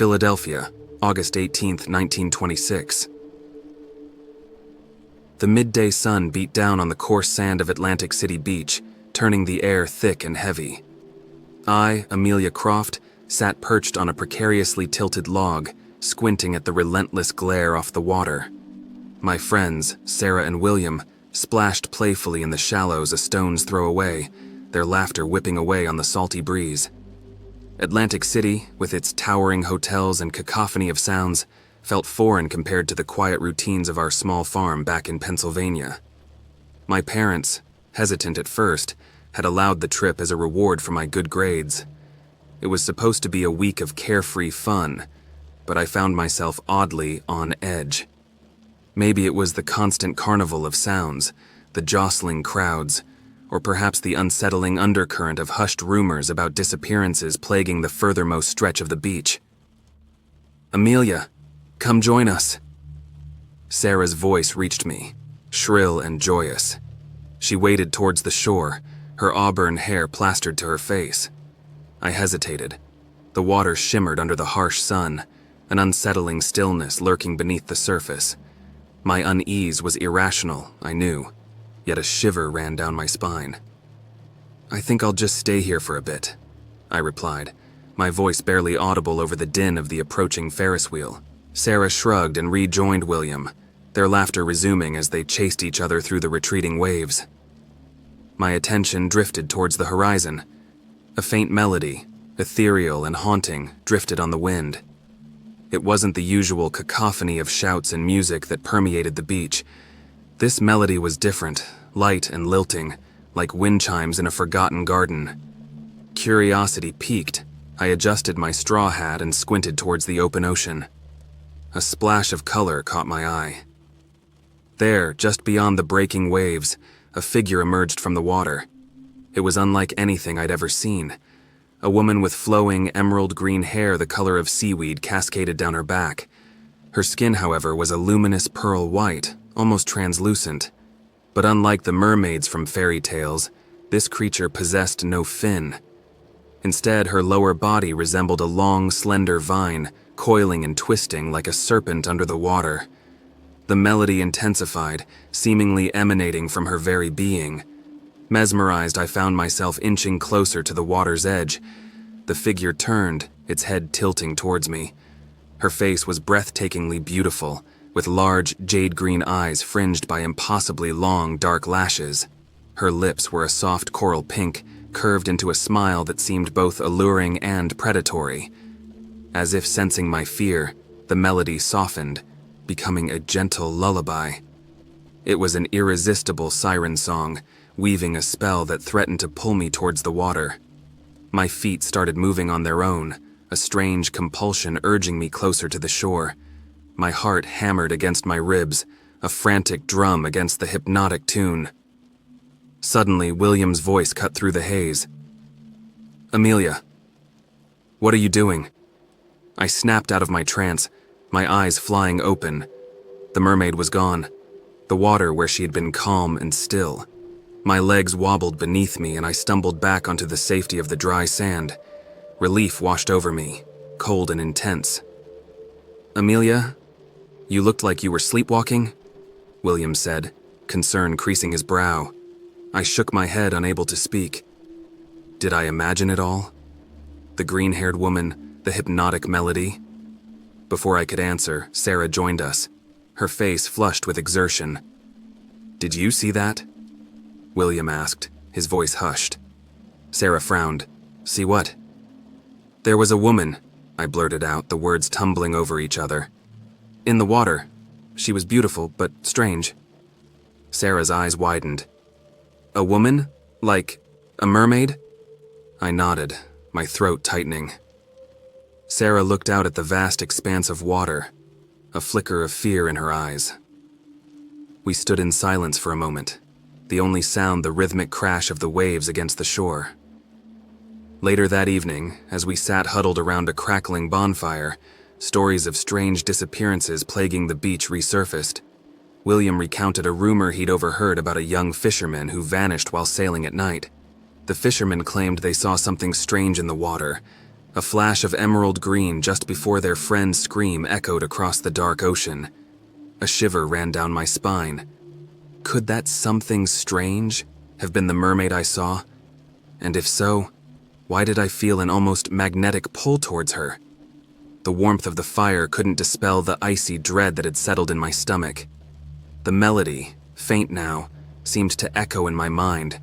Philadelphia, August 18, 1926. The midday sun beat down on the coarse sand of Atlantic City Beach, turning the air thick and heavy. I, Amelia Croft, sat perched on a precariously tilted log, squinting at the relentless glare off the water. My friends, Sarah and William, splashed playfully in the shallows a stone's throw away, their laughter whipping away on the salty breeze. Atlantic City, with its towering hotels and cacophony of sounds, felt foreign compared to the quiet routines of our small farm back in Pennsylvania. My parents, hesitant at first, had allowed the trip as a reward for my good grades. It was supposed to be a week of carefree fun, but I found myself oddly on edge. Maybe it was the constant carnival of sounds, the jostling crowds, or perhaps the unsettling undercurrent of hushed rumors about disappearances plaguing the furthermost stretch of the beach. "Amelia, come join us." Sarah's voice reached me, shrill and joyous. She waded towards the shore, her auburn hair plastered to her face. I hesitated. The water shimmered under the harsh sun, an unsettling stillness lurking beneath the surface. My unease was irrational, I knew, yet a shiver ran down my spine. "I think I'll just stay here for a bit," I replied, my voice barely audible over the din of the approaching Ferris wheel. Sarah shrugged and rejoined William, their laughter resuming as they chased each other through the retreating waves. My attention drifted towards the horizon. A faint melody, ethereal and haunting, drifted on the wind. It wasn't the usual cacophony of shouts and music that permeated the beach. This melody was different, light and lilting, like wind chimes in a forgotten garden. Curiosity piqued. I adjusted my straw hat and squinted towards the open ocean. A splash of color caught my eye. There, just beyond the breaking waves, a figure emerged from the water. It was unlike anything I'd ever seen. A woman with flowing emerald green hair the color of seaweed cascaded down her back. Her skin, however, was a luminous pearl white, almost translucent. But unlike the mermaids from fairy tales, this creature possessed no fin. Instead, her lower body resembled a long, slender vine, coiling and twisting like a serpent under the water. The melody intensified, seemingly emanating from her very being. Mesmerized, I found myself inching closer to the water's edge. The figure turned, its head tilting towards me. Her face was breathtakingly beautiful, with large, jade-green eyes fringed by impossibly long, dark lashes. Her lips were a soft coral pink, curved into a smile that seemed both alluring and predatory. As if sensing my fear, the melody softened, becoming a gentle lullaby. It was an irresistible siren song, weaving a spell that threatened to pull me towards the water. My feet started moving on their own, a strange compulsion urging me closer to the shore. My heart hammered against my ribs, a frantic drum against the hypnotic tune. Suddenly, William's voice cut through the haze. "Amelia, what are you doing?" I snapped out of my trance, my eyes flying open. The mermaid was gone, the water where she had been calm and still. My legs wobbled beneath me and I stumbled back onto the safety of the dry sand. Relief washed over me, cold and intense. "Amelia, you looked like you were sleepwalking," William said, concern creasing his brow. I shook my head, unable to speak. Did I imagine it all? The green-haired woman, the hypnotic melody? Before I could answer, Sarah joined us, her face flushed with exertion. "Did you see that?" William asked, his voice hushed. Sarah frowned. "See what?" "There was a woman," I blurted out, the words tumbling over each other. "In the water. She was beautiful, but strange." Sarah's eyes widened. "A woman? Like a mermaid?" I nodded, my throat tightening. Sarah looked out at the vast expanse of water, a flicker of fear in her eyes. We stood in silence for a moment, the only sound the rhythmic crash of the waves against the shore. Later that evening, as we sat huddled around a crackling bonfire, stories of strange disappearances plaguing the beach resurfaced. William recounted a rumor he'd overheard about a young fisherman who vanished while sailing at night. The fishermen claimed they saw something strange in the water, A flash of emerald green just before their friend's scream echoed across the dark ocean. A shiver ran down my spine. Could that something strange have been the mermaid I saw? And if so, why did I feel an almost magnetic pull towards her? The warmth of the fire couldn't dispel the icy dread that had settled in my stomach. The melody, faint now, seemed to echo in my mind,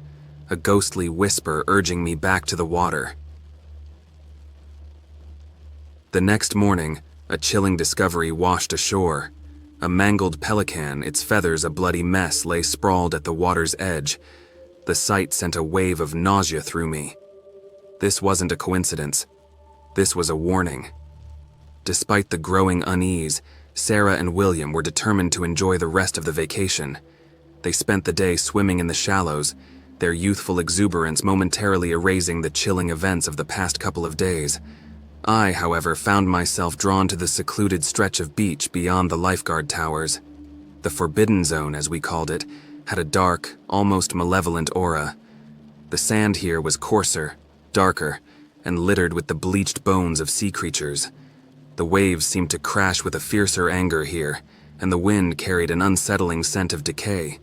a ghostly whisper urging me back to the water. The next morning, a chilling discovery washed ashore. A mangled pelican, its feathers a bloody mess, lay sprawled at the water's edge. The sight sent a wave of nausea through me. This wasn't a coincidence. This was a warning. Despite the growing unease, Sarah and William were determined to enjoy the rest of the vacation. They spent the day swimming in the shallows, their youthful exuberance momentarily erasing the chilling events of the past couple of days. I, however, found myself drawn to the secluded stretch of beach beyond the lifeguard towers. The forbidden zone, as we called it, had a dark, almost malevolent aura. The sand here was coarser, darker, and littered with the bleached bones of sea creatures. The waves seemed to crash with a fiercer anger here, and the wind carried an unsettling scent of decay.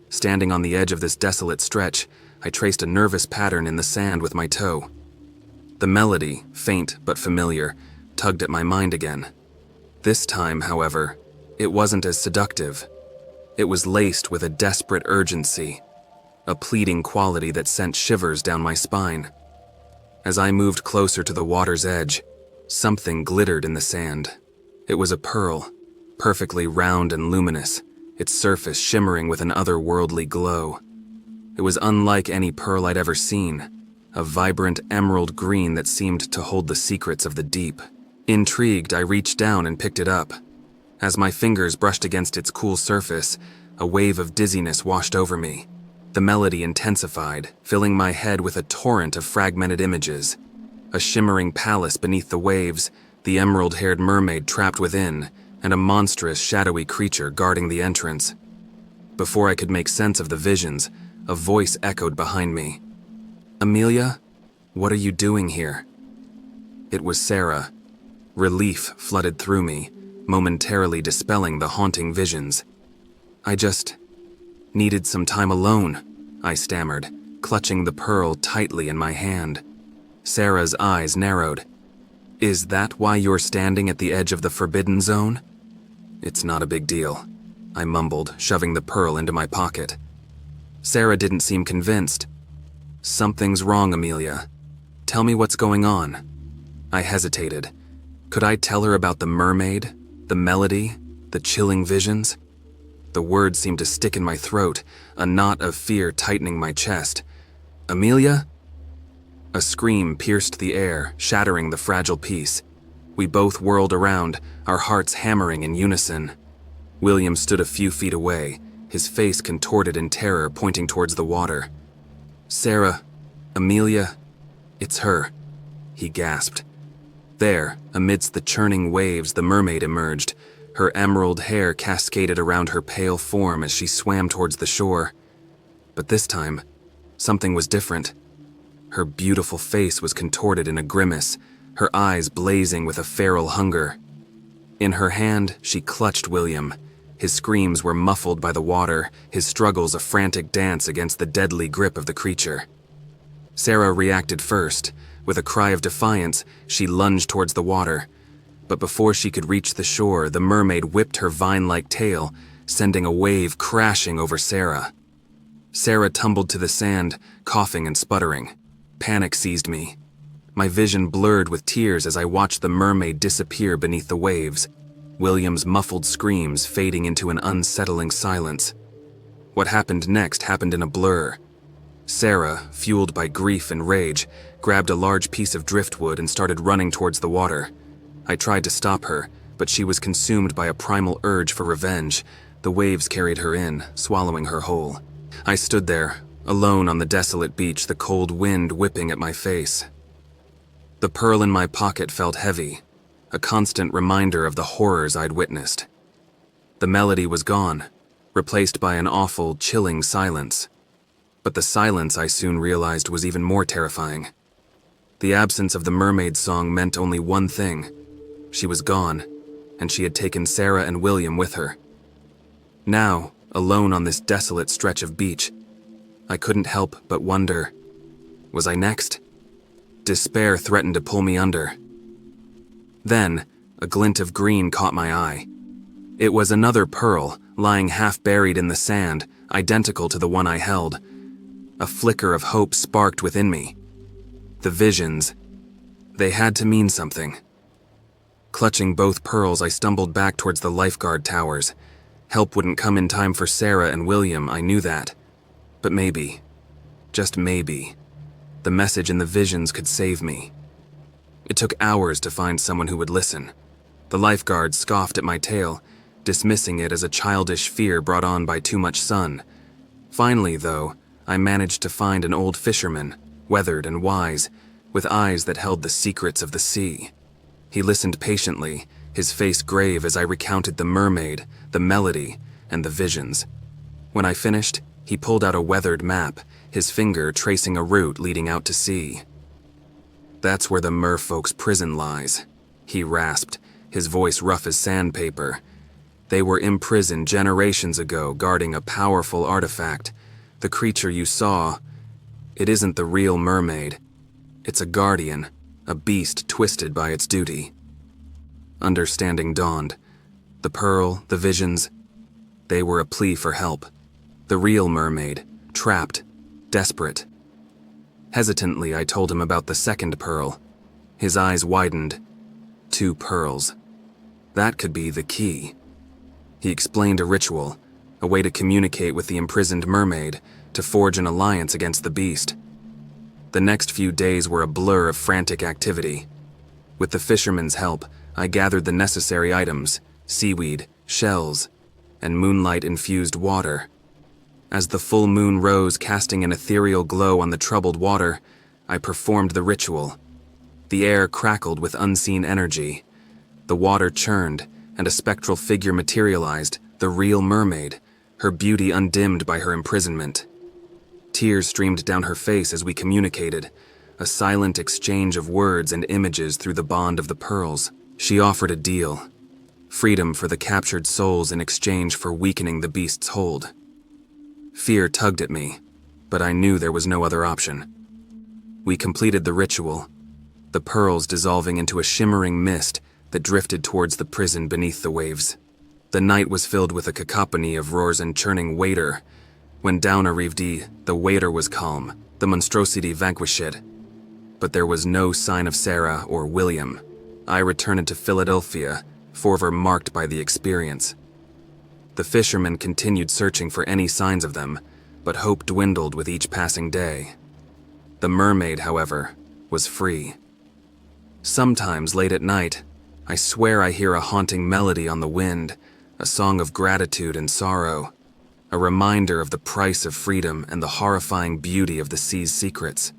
Standing on the edge of this desolate stretch, I traced a nervous pattern in the sand with my toe. The melody, faint but familiar, tugged at my mind again. This time, however, it wasn't as seductive. It was laced with a desperate urgency, a pleading quality that sent shivers down my spine. As I moved closer to the water's edge, something glittered in the sand. It was a pearl, perfectly round and luminous, its surface shimmering with an otherworldly glow. It was unlike any pearl I'd ever seen, a vibrant emerald green that seemed to hold the secrets of the deep. Intrigued, I reached down and picked it up. As my fingers brushed against its cool surface, a wave of dizziness washed over me. The melody intensified, filling my head with a torrent of fragmented images. A shimmering palace beneath the waves, the emerald-haired mermaid trapped within, and a monstrous, shadowy creature guarding the entrance. Before I could make sense of the visions, a voice echoed behind me. "Amelia, what are you doing here?" It was Sarah. Relief flooded through me, momentarily dispelling the haunting visions. "I just needed some time alone," I stammered, clutching the pearl tightly in my hand. Sarah's eyes narrowed. "Is that why you're standing at the edge of the forbidden zone?" "It's not a big deal," I mumbled, shoving the pearl into my pocket. Sarah didn't seem convinced. "Something's wrong, Amelia. Tell me what's going on." I hesitated. Could I tell her about the mermaid, the melody, the chilling visions? The words seemed to stick in my throat, a knot of fear tightening my chest. "Amelia?" A scream pierced the air, shattering the fragile peace. We both whirled around, our hearts hammering in unison. William stood a few feet away, his face contorted in terror, pointing towards the water. "Sarah, Amelia, it's her," he gasped. There, amidst the churning waves, the mermaid emerged. Her emerald hair cascaded around her pale form as she swam towards the shore. But this time, something was different. Her beautiful face was contorted in a grimace, her eyes blazing with a feral hunger. In her hand, she clutched William. His screams were muffled by the water, his struggles a frantic dance against the deadly grip of the creature. Sarah reacted first. With a cry of defiance, she lunged towards the water. But before she could reach the shore, the mermaid whipped her vine-like tail, sending a wave crashing over Sarah. Sarah tumbled to the sand, coughing and sputtering. Panic seized me. My vision blurred with tears as I watched the mermaid disappear beneath the waves, William's muffled screams fading into an unsettling silence. What happened next happened in a blur. Sarah, fueled by grief and rage, grabbed a large piece of driftwood and started running towards the water. I tried to stop her, but she was consumed by a primal urge for revenge. The waves carried her in, swallowing her whole. I stood there, alone on the desolate beach, the cold wind whipping at my face. The pearl in my pocket felt heavy, a constant reminder of the horrors I'd witnessed. The melody was gone, replaced by an awful, chilling silence. But the silence, I soon realized, was even more terrifying. The absence of the mermaid song meant only one thing. She was gone, and she had taken Sarah and William with her. Now, alone on this desolate stretch of beach, I couldn't help but wonder, was I next? Despair threatened to pull me under. Then, a glint of green caught my eye. It was another pearl, lying half buried in the sand, identical to the one I held. A flicker of hope sparked within me. The visions, they had to mean something. Clutching both pearls, I stumbled back towards the lifeguard towers. Help wouldn't come in time for Sarah and William, I knew that. But maybe, just maybe, the message in the visions could save me. It took hours to find someone who would listen. The lifeguard scoffed at my tale, dismissing it as a childish fear brought on by too much sun. Finally, though, I managed to find an old fisherman, weathered and wise, with eyes that held the secrets of the sea. He listened patiently, his face grave as I recounted the mermaid, the melody, and the visions. When I finished, he pulled out a weathered map, his finger tracing a route leading out to sea. "That's where the merfolk's prison lies," he rasped, his voice rough as sandpaper. "They were imprisoned generations ago, guarding a powerful artifact. The creature you saw, it isn't the real mermaid. It's a guardian, a beast twisted by its duty." Understanding dawned. The pearl, the visions, they were a plea for help. The real mermaid, trapped, desperate. Hesitantly, I told him about the second pearl. His eyes widened. 2 pearls. That could be the key. He explained a ritual, a way to communicate with the imprisoned mermaid, to forge an alliance against the beast. The next few days were a blur of frantic activity. With the fisherman's help, I gathered the necessary items: seaweed, shells, and moonlight-infused water. As the full moon rose, casting an ethereal glow on the troubled water, I performed the ritual. The air crackled with unseen energy. The water churned, and a spectral figure materialized, the real mermaid, her beauty undimmed by her imprisonment. Tears streamed down her face as we communicated, a silent exchange of words and images through the bond of the pearls. She offered a deal: freedom for the captured souls in exchange for weakening the beast's hold. Fear tugged at me, but I knew there was no other option. We completed the ritual, the pearls dissolving into a shimmering mist that drifted towards the prison beneath the waves. The night was filled with a cacophony of roars and churning water. When down arrived, the waiter was calm, the monstrosity vanquished. But there was no sign of Sarah or William. I returned to Philadelphia, forever marked by the experience. The fishermen continued searching for any signs of them, but hope dwindled with each passing day. The mermaid, however, was free. Sometimes late at night, I swear I hear a haunting melody on the wind, a song of gratitude and sorrow, a reminder of the price of freedom and the horrifying beauty of the sea's secrets.